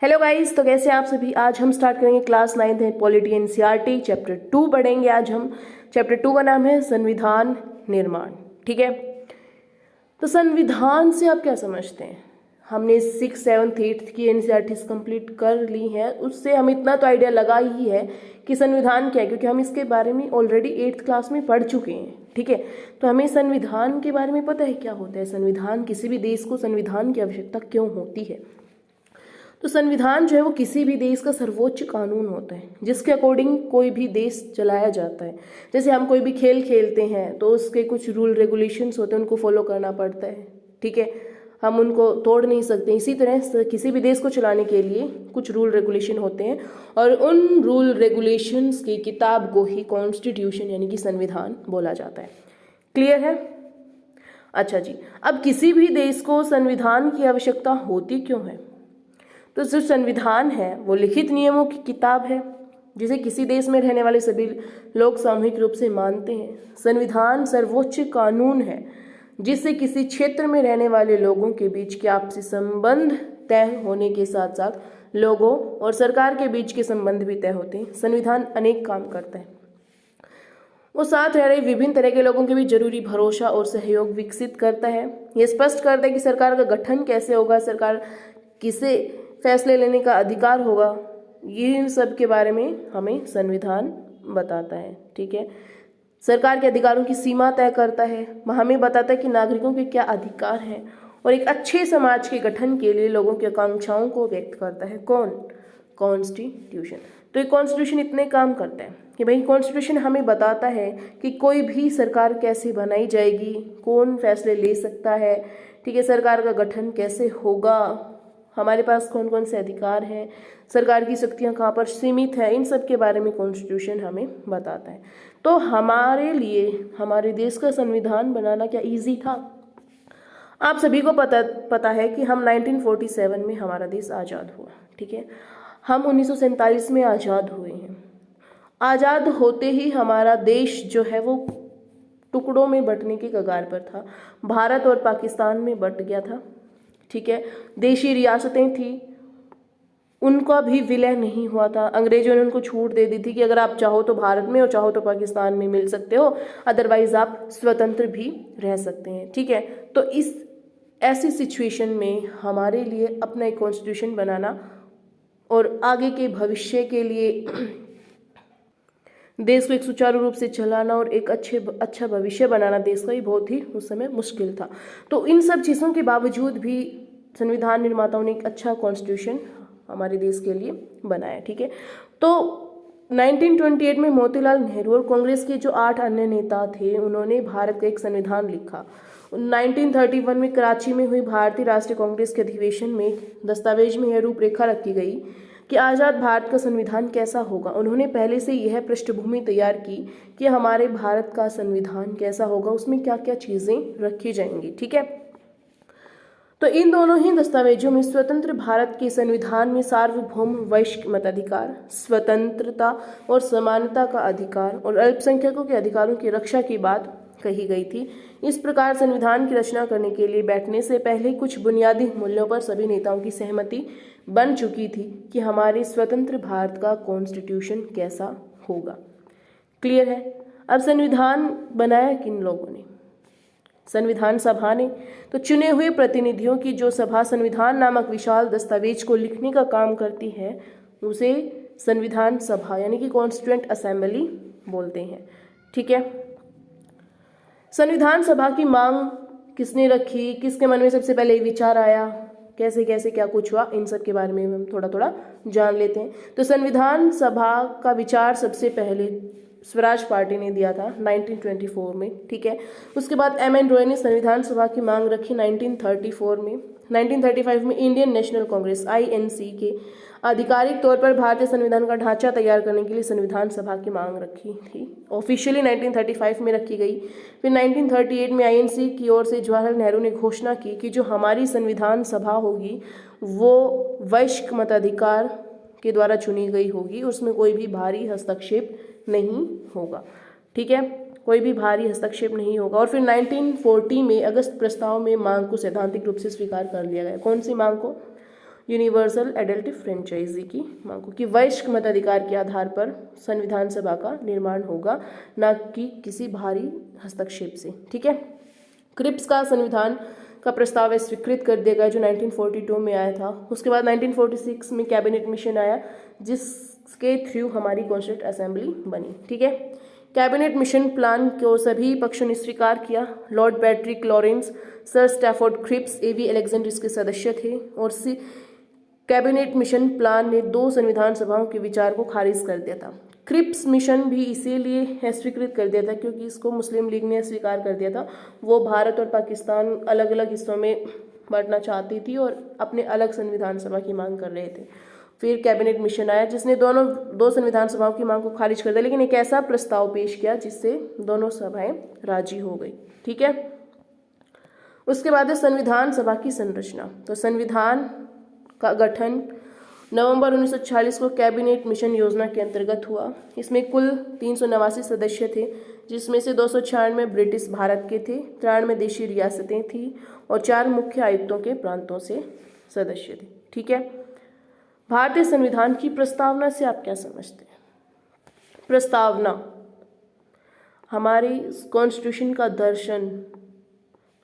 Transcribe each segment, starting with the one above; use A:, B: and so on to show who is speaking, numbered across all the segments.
A: Hello guys, तो कैसे हैं आप सभी। आज हम स्टार्ट करेंगे क्लास 9th है पॉलिटी एनसीईआरटी चैप्टर 2 पढ़ेंगे। आज हम चैप्टर 2 का नाम है संविधान निर्माण। ठीक है, तो संविधान से आप क्या समझते हैं। हमने 6th 7th 8th की एनसीईआरटी कंप्लीट कर ली है, उससे हम इतना तो आइडिया लगा ही है कि संविधान क्या है, क्योंकि हम इसके बारे में ऑलरेडी 8th क्लास में पढ़ चुके हैं। ठीक है, तो हमें संविधान के बारे में पता है क्या होता है संविधान, किसी भी देश को संविधान की आवश्यकता क्यों होती है। तो संविधान जो है वो किसी भी देश का सर्वोच्च कानून होता है जिसके अकॉर्डिंग कोई भी देश चलाया जाता है। जैसे हम कोई भी खेल खेलते हैं तो उसके कुछ रूल रेगुलेशंस होते हैं, उनको फॉलो करना पड़ता है। ठीक है, हम उनको तोड़ नहीं सकते। इसी तरह किसी भी देश को चलाने के लिए कुछ रूल रेगुलेशन होते हैं और उन रूल रेगुलेशंस की किताब को ही कॉन्स्टिट्यूशन यानी कि संविधान बोला जाता है। क्लियर है। अच्छा जी, अब किसी भी देश को संविधान की आवश्यकता होती क्यों है। तो जो संविधान है वो लिखित नियमों की किताब है जिसे किसी देश में रहने वाले सभी लोग सामूहिक रूप से मानते हैं। संविधान सर्वोच्च कानून है जिससे किसी क्षेत्र में रहने वाले लोगों के बीच के आपसी संबंध तय होने के साथ साथ लोगों और सरकार के बीच के संबंध भी तय होते हैं। संविधान अनेक काम करता है, वो साथ रह रहे विभिन्न तरह के लोगों के बीच जरूरी भरोसा और सहयोग विकसित करता है। ये स्पष्ट करता है कि सरकार का गठन कैसे होगा, सरकार किसे फैसले लेने का अधिकार होगा, ये इन सब के बारे में हमें संविधान बताता है। ठीक है, सरकार के अधिकारों की सीमा तय करता है, हमें बताता है कि नागरिकों के क्या अधिकार हैं और एक अच्छे समाज के गठन के लिए लोगों की आकांक्षाओं को व्यक्त करता है। कौन? कॉन्स्टिट्यूशन। तो ये कॉन्स्टिट्यूशन इतने काम करता है कि भाई कॉन्स्टिट्यूशन हमें बताता है कि कोई भी सरकार कैसे बनाई जाएगी, कौन फैसले ले सकता है। ठीक है, सरकार का गठन कैसे होगा, हमारे पास कौन कौन से अधिकार हैं, सरकार की शक्तियां कहाँ पर सीमित है, इन सब के बारे में कॉन्स्टिट्यूशन हमें बताता है। तो हमारे लिए हमारे देश का संविधान बनाना क्या इजी था। आप सभी को पता है कि हम 1947 में हमारा देश आज़ाद हुआ। ठीक है, हम 1947 में आज़ाद हुए हैं। आज़ाद होते ही हमारा देश जो है वो टुकड़ों में बंटने के कगार पर था, भारत और पाकिस्तान में बंट गया था। ठीक है, देशी रियासतें थी, उनका भी विलय नहीं हुआ था। अंग्रेजों ने उनको छूट दे दी थी कि अगर आप चाहो तो भारत में और चाहो तो पाकिस्तान में मिल सकते हो, अदरवाइज आप स्वतंत्र भी रह सकते हैं। ठीक है, तो इस ऐसी सिचुएशन में हमारे लिए अपना एक कॉन्स्टिट्यूशन बनाना और आगे के भविष्य के लिए देश को एक सुचारू रूप से चलाना और एक अच्छा भविष्य बनाना देश का ही बहुत ही उस समय मुश्किल था। तो इन सब चीज़ों के बावजूद भी संविधान निर्माताओं ने एक अच्छा कॉन्स्टिट्यूशन हमारे देश के लिए बनाया। ठीक है, तो 1928 में मोतीलाल नेहरू और कांग्रेस के जो 8 अन्य नेता थे उन्होंने भारत का एक संविधान लिखा। 1931 में कराची में हुई भारतीय राष्ट्रीय कांग्रेस के अधिवेशन में दस्तावेज में यह रूपरेखा रखी गई कि आज़ाद भारत का संविधान कैसा होगा। उन्होंने पहले से यह पृष्ठभूमि तैयार की कि हमारे भारत का संविधान कैसा होगा, उसमें क्या क्या चीज़ें रखी जाएंगी। ठीक है, तो इन दोनों ही दस्तावेजों में स्वतंत्र भारत के संविधान में सार्वभौम वैश्विक मताधिकार, स्वतंत्रता और समानता का अधिकार और अल्पसंख्यकों के अधिकारों की रक्षा की बात कही गई थी। इस प्रकार संविधान की रचना करने के लिए बैठने से पहले कुछ बुनियादी मूल्यों पर सभी नेताओं की सहमति बन चुकी थी कि हमारे स्वतंत्र भारत का कॉन्स्टिट्यूशन कैसा होगा। क्लियर है। अब संविधान बनाया किन लोगों ने? संविधान सभा ने। तो चुने हुए प्रतिनिधियों की जो सभा संविधान नामक विशाल दस्तावेज को लिखने का काम करती है उसे संविधान सभा यानी कि कॉन्स्टिट्यूएंट असेंबली बोलते हैं। ठीक है, संविधान सभा की मांग किसने रखी, किसके मन में सबसे पहले विचार आया, कैसे कैसे क्या कुछ हुआ, इन सब के बारे में हम थोड़ा थोड़ा जान लेते हैं। तो संविधान सभा का विचार सबसे पहले स्वराज पार्टी ने दिया था 1924 में। ठीक है, उसके बाद एम.एन. रॉय ने संविधान सभा की मांग रखी 1934 में। 1935 में इंडियन नेशनल कांग्रेस INC के आधिकारिक तौर पर भारतीय संविधान का ढांचा तैयार करने के लिए संविधान सभा की मांग रखी थी। ऑफिशियली 1935 में रखी गई। फिर 1938 में INC की ओर से जवाहरलाल नेहरू ने घोषणा की कि जो हमारी संविधान सभा होगी वो वैश्विक मताधिकार के द्वारा चुनी गई होगी, उसमें कोई भी भारी हस्तक्षेप नहीं होगा। ठीक है, कोई भी भारी हस्तक्षेप नहीं होगा। और फिर 1940 में अगस्त प्रस्ताव में मांग को सैद्धांतिक रूप से स्वीकार कर लिया गया। कौन सी मांग को? यूनिवर्सल एडल्ट फ्रेंचाइजी की मांग को, कि वयस्क मताधिकार के आधार पर संविधान सभा का निर्माण होगा, ना कि किसी बाहरी हस्तक्षेप से। ठीक है, क्रिप्स का संविधान का प्रस्ताव स्वीकृत कर दिया गया जो 1942 में आया था। उसके बाद 1946 में कैबिनेट मिशन आया जिसके थ्रू हमारी कॉन्स्टिट्यूंट असेंबली बनी। ठीक है, कैबिनेट मिशन प्लान को सभी पक्षों ने स्वीकार किया। Lord Patrick Lawrence, sir Stafford Cripps, A V Alexander इसके सदस्य थे और कैबिनेट मिशन प्लान ने 2 संविधान सभाओं के विचार को खारिज कर दिया था। क्रिप्स मिशन भी इसीलिए स्वीकृत कर दिया था क्योंकि इसको मुस्लिम लीग ने स्वीकार कर दिया था। वो भारत और पाकिस्तान अलग अलग हिस्सों में बांटना चाहती थी और अपने अलग संविधान सभा की मांग कर रहे थे। फिर कैबिनेट मिशन आया जिसने दो संविधान सभाओं की मांग को खारिज कर दिया, लेकिन एक ऐसा प्रस्ताव पेश किया जिससे दोनों सभाएं राजी हो गई। ठीक है, उसके बाद है संविधान सभा की संरचना। तो संविधान का गठन नवंबर 1946 को कैबिनेट मिशन योजना के अंतर्गत हुआ। इसमें कुल 389 सदस्य थे, जिसमें से 296 ब्रिटिश भारत के थे, 93 देशी रियासतें थी और 4 मुख्य आयुक्तों के प्रांतों से सदस्य थे। ठीक है, भारतीय संविधान की प्रस्तावना से आप क्या समझते हैं? प्रस्तावना हमारे कॉन्स्टिट्यूशन का दर्शन,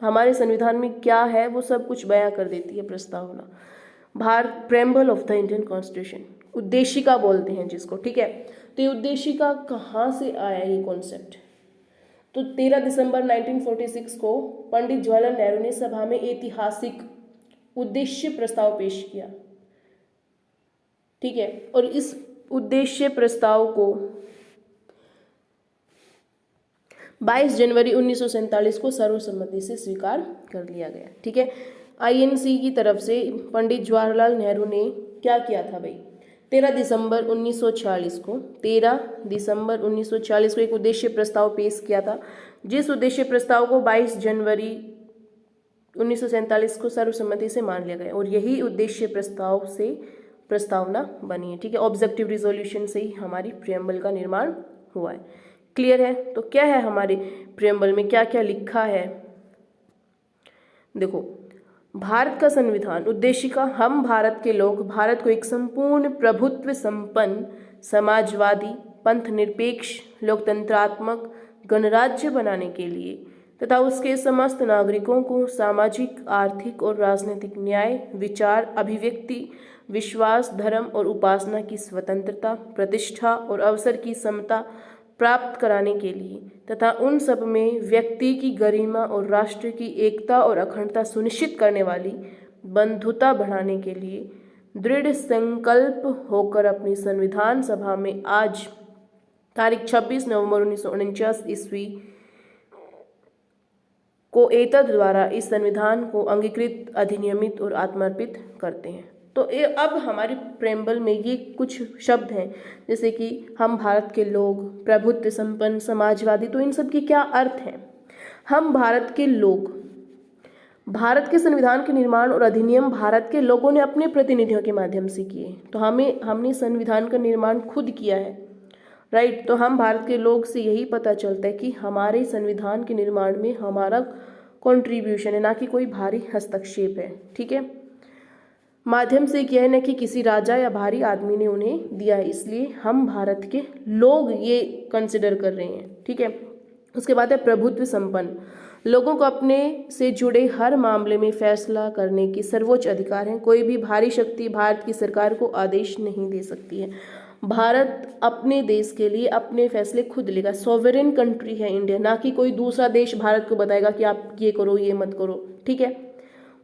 A: हमारे संविधान में क्या है वो सब कुछ बयां कर देती है प्रस्तावना। Bharat preamble of the Indian constitution, उद्देशिका बोलते हैं जिसको। ठीक है, तो ये उद्देशिका कहाँ से आया ये कॉन्सेप्ट? तो 13 दिसंबर 1946 को पंडित जवाहरलाल नेहरू ने सभा में ऐतिहासिक उद्देश्य प्रस्ताव पेश किया। ठीक है, और इस उद्देश्य प्रस्ताव को 22 जनवरी 1947 को सर्वसम्मति से स्वीकार कर लिया गया। ठीक है, आईएनसी की तरफ से पंडित जवाहरलाल नेहरू ने क्या किया था भाई? 13 दिसंबर 1946 को एक उद्देश्य प्रस्ताव पेश किया था, जिस उद्देश्य प्रस्ताव को 22 जनवरी 1947 को सर्वसम्मति से मान लिया गया और यही उद्देश्य प्रस्ताव से प्रस्तावना बनी है। ठीक है, ऑब्जेक्टिव रिजोल्यूशन से ही हमारी प्रियम्बल का निर्माण हुआ है। क्लियर है? तो क्या है हमारे प्रियम्बल में, क्या क्या लिखा है? देखो, भारत का संविधान उद्देशिका, हम भारत के लोग भारत को एक संपूर्ण प्रभुत्व संपन्न समाजवादी पंथ निरपेक्ष लोकतंत्रात्मक गणराज्य बनाने के लिए तथा उसके समस्त नागरिकों को सामाजिक आर्थिक और राजनीतिक न्याय, विचार, अभिव्यक्ति, विश्वास, धर्म और उपासना की स्वतंत्रता, प्रतिष्ठा और अवसर की समता प्राप्त कराने के लिए तथा उन सब में व्यक्ति की गरिमा और राष्ट्र की एकता और अखंडता सुनिश्चित करने वाली बंधुता बढ़ाने के लिए दृढ़ संकल्प होकर अपनी संविधान सभा में आज तारीख 26 नवंबर 1949 ईस्वी को एतद द्वारा इस संविधान को अंगीकृत, अधिनियमित और आत्मार्पित करते हैं। तो अब हमारे प्रेम्बल में ये कुछ शब्द हैं जैसे कि हम भारत के लोग, प्रभुत्व संपन्न, समाजवादी, तो इन सब के क्या अर्थ हैं? हम भारत के लोग, भारत के संविधान के निर्माण और अधिनियम भारत के लोगों ने अपने प्रतिनिधियों के माध्यम से किए। तो हमने संविधान का निर्माण खुद किया है, राइट? तो हम भारत के लोग से यही पता चलता है कि हमारे संविधान के निर्माण में हमारा कंट्रीब्यूशन है, ना कि कोई भारी हस्तक्षेप है। ठीक है, माध्यम से किया है, न कि किसी राजा या भारी आदमी ने उन्हें दिया है, इसलिए हम भारत के लोग ये कंसिडर कर रहे हैं। ठीक है, उसके बाद है प्रभुत्व संपन्न, लोगों को अपने से जुड़े हर मामले में फैसला करने की सर्वोच्च अधिकार है। कोई भी भारी शक्ति भारत की सरकार को आदेश नहीं दे सकती है। भारत अपने देश के लिए अपने फैसले खुद लेगा। सॉवरेन कंट्री है इंडिया, ना कि कोई दूसरा देश भारत को बताएगा कि आप ये करो, ये मत करो। ठीक है,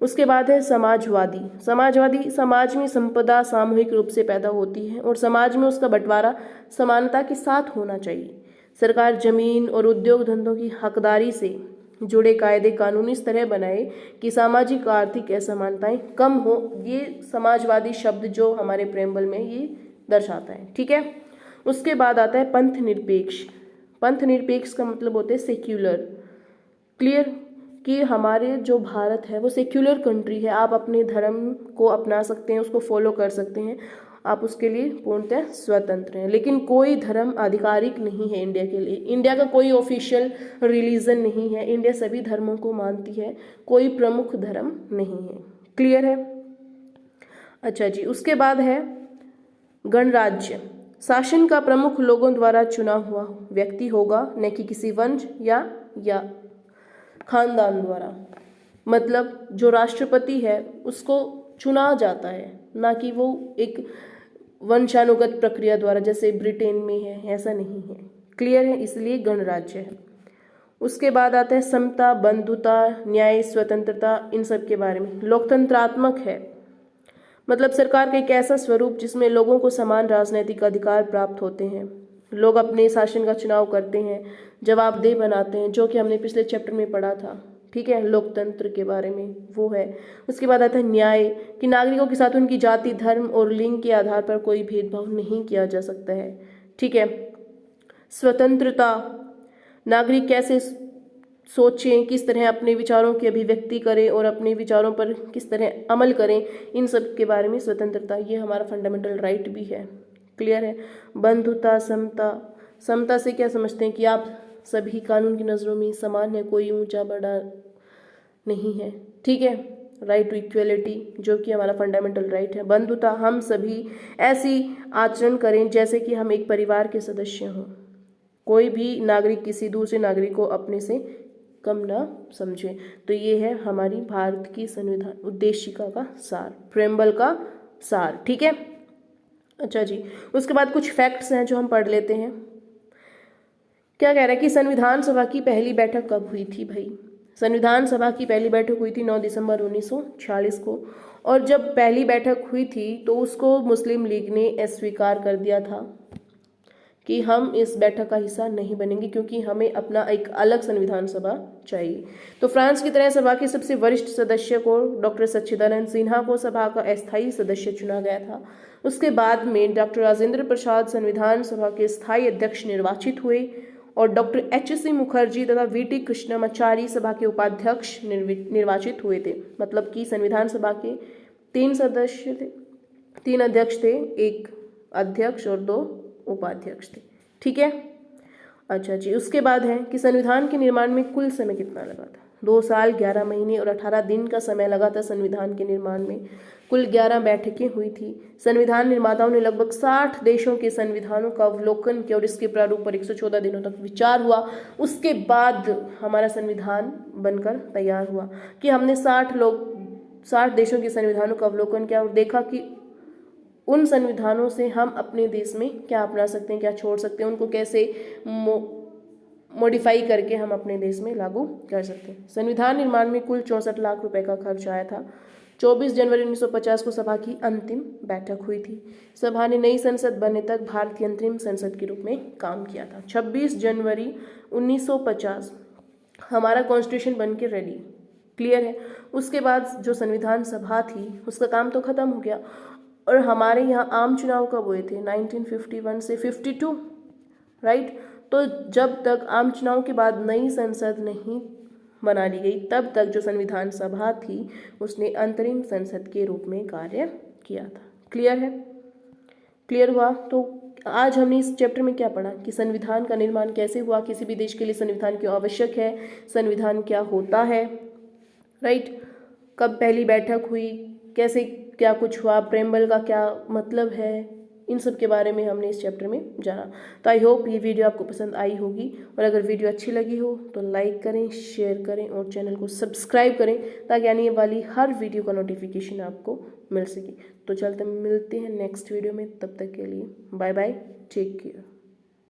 A: उसके बाद है समाजवादी। समाजवादी, समाज में संपदा सामूहिक रूप से पैदा होती है और समाज में उसका बंटवारा समानता के साथ होना चाहिए। सरकार जमीन और उद्योग धंधों की हकदारी से जुड़े कायदे कानून इस तरह बनाए कि सामाजिक आर्थिक असमानताएं कम हो। ये समाजवादी शब्द जो हमारे प्रेम्बल में ये दर्शाता है। ठीक है, उसके बाद आता है पंथ निरपेक्ष। पंथ निरपेक्ष का मतलब होता है सेक्युलर। क्लियर कि हमारे जो भारत है वो सेक्युलर कंट्री है, आप अपने धर्म को अपना सकते हैं, उसको फॉलो कर सकते हैं, आप उसके लिए पूर्णतः स्वतंत्र हैं। लेकिन कोई धर्म आधिकारिक नहीं है इंडिया के लिए। इंडिया का कोई ऑफिशियल रिलीजन नहीं है, इंडिया सभी धर्मों को मानती है, कोई प्रमुख धर्म नहीं है। क्लियर है? अच्छा जी, उसके बाद है गणराज्य। शासन का प्रमुख लोगों द्वारा चुना हुआ व्यक्ति होगा, न कि किसी वंश या खानदान द्वारा। मतलब जो राष्ट्रपति है उसको चुना जाता है, ना कि वो एक वंशानुगत प्रक्रिया द्वारा जैसे ब्रिटेन में है, ऐसा नहीं है। क्लियर है, इसलिए गणराज्य है। उसके बाद आता है समता, बंधुता, न्याय, स्वतंत्रता, इन सब के बारे में। लोकतंत्रात्मक है, मतलब सरकार का एक ऐसा स्वरूप जिसमें लोगों को समान राजनीतिक अधिकार प्राप्त होते हैं, लोग अपने शासन का चुनाव करते हैं, जवाबदेह बनाते हैं, जो कि हमने पिछले चैप्टर में पढ़ा था। ठीक है, लोकतंत्र के बारे में वो है। उसके बाद आता है न्याय, कि नागरिकों के साथ उनकी जाति, धर्म और लिंग के आधार पर कोई भेदभाव नहीं किया जा सकता है। ठीक है। स्वतंत्रता, नागरिक कैसे सोचें, किस तरह अपने विचारों की अभिव्यक्ति करें और अपने विचारों पर किस तरह अमल करें, इन सब के बारे में स्वतंत्रता, ये हमारा फंडामेंटल राइट भी है। क्लियर है। बंधुता, समता, समता से क्या समझते हैं कि आप सभी कानून की नज़रों में समान है, कोई ऊंचा बड़ा नहीं है। ठीक है, राइट टू इक्वलिटी, जो कि हमारा फंडामेंटल राइट है। बंधुता, हम सभी ऐसी आचरण करें जैसे कि हम एक परिवार के सदस्य हों, कोई भी नागरिक किसी दूसरे नागरिक को अपने से कम ना समझे। तो ये है हमारी भारत की संविधान उद्देशिका का सार, प्रेम्बल का सार। ठीक है। अच्छा जी, उसके बाद कुछ फैक्ट्स हैं जो हम पढ़ लेते हैं। क्या कह रहा है कि संविधान सभा की पहली बैठक कब हुई थी भाई? संविधान सभा की पहली बैठक हुई थी 9 दिसंबर 1946 को, और जब पहली बैठक हुई थी तो उसको मुस्लिम लीग ने अस्वीकार कर दिया था कि हम इस बैठक का हिस्सा नहीं बनेंगे, क्योंकि हमें अपना एक अलग संविधान सभा चाहिए। तो फ्रांस की तरह सभा के सबसे वरिष्ठ सदस्य को डॉक्टर सच्चिदानंद सिन्हा को सभा का अस्थायी सदस्य चुना गया था। उसके बाद में डॉक्टर राजेंद्र प्रसाद संविधान सभा के स्थायी अध्यक्ष निर्वाचित हुए और डॉक्टर एच.सी. मुखर्जी तथा वी.टी. कृष्णमाचारी सभा के उपाध्यक्ष निर्वाचित हुए थे। मतलब कि संविधान सभा के 3 सदस्य थे, 3 अध्यक्ष थे, 1 अध्यक्ष और 2 उपाध्यक्ष थे। ठीक है। अच्छा जी, उसके बाद है कि संविधान के निर्माण में कुल समय कितना लगा था? 2 साल 11 महीने और 18 दिन का समय लगा था संविधान के निर्माण में। कुल 11 बैठकें हुई थी। संविधान निर्माताओं ने लगभग 60 देशों के संविधानों का अवलोकन किया और इसके प्रारूप पर 114 दिनों तक विचार हुआ। उसके बाद हमारा संविधान बनकर तैयार हुआ कि हमने 60 देशों के संविधानों का अवलोकन किया और देखा कि उन संविधानों से हम अपने देश में क्या अपना सकते हैं, क्या छोड़ सकते हैं, उनको कैसे मॉडिफाई करके हम अपने देश में लागू कर सकते हैं। संविधान निर्माण में कुल 64 लाख रुपए का खर्च आया था। 24 जनवरी 1950 को सभा की अंतिम बैठक हुई थी। सभा ने नई संसद बनने तक भारत की अंतरिम संसद के रूप में काम किया था। 26 जनवरी 1950 हमारा कॉन्स्टिट्यूशन बन के रेडी। क्लियर है। उसके बाद जो संविधान सभा थी उसका काम तो खत्म हो गया और हमारे यहाँ आम चुनाव कब हुए थे? 1951 से 52, राइट। तो जब तक आम चुनाव के बाद नई संसद नहीं बना ली गई तब तक जो संविधान सभा थी उसने अंतरिम संसद के रूप में कार्य किया था। क्लियर है? क्लियर हुआ? तो आज हमने इस चैप्टर में क्या पढ़ा कि संविधान का निर्माण कैसे हुआ, किसी भी देश के लिए संविधान क्यों आवश्यक है, संविधान क्या होता है, राइट, कब पहली बैठक हुई, कैसे क्या कुछ हुआ, प्रेम्बल का क्या मतलब है, इन सब के बारे में हमने इस चैप्टर में जाना। तो आई होप ये वीडियो आपको पसंद आई होगी और अगर वीडियो अच्छी लगी हो तो लाइक करें, शेयर करें और चैनल को सब्सक्राइब करें ताकि आने वाली हर वीडियो का नोटिफिकेशन आपको मिल सके। तो चलते मिलते हैं नेक्स्ट वीडियो में, तब तक के लिए बाय बाय, टेक केयर।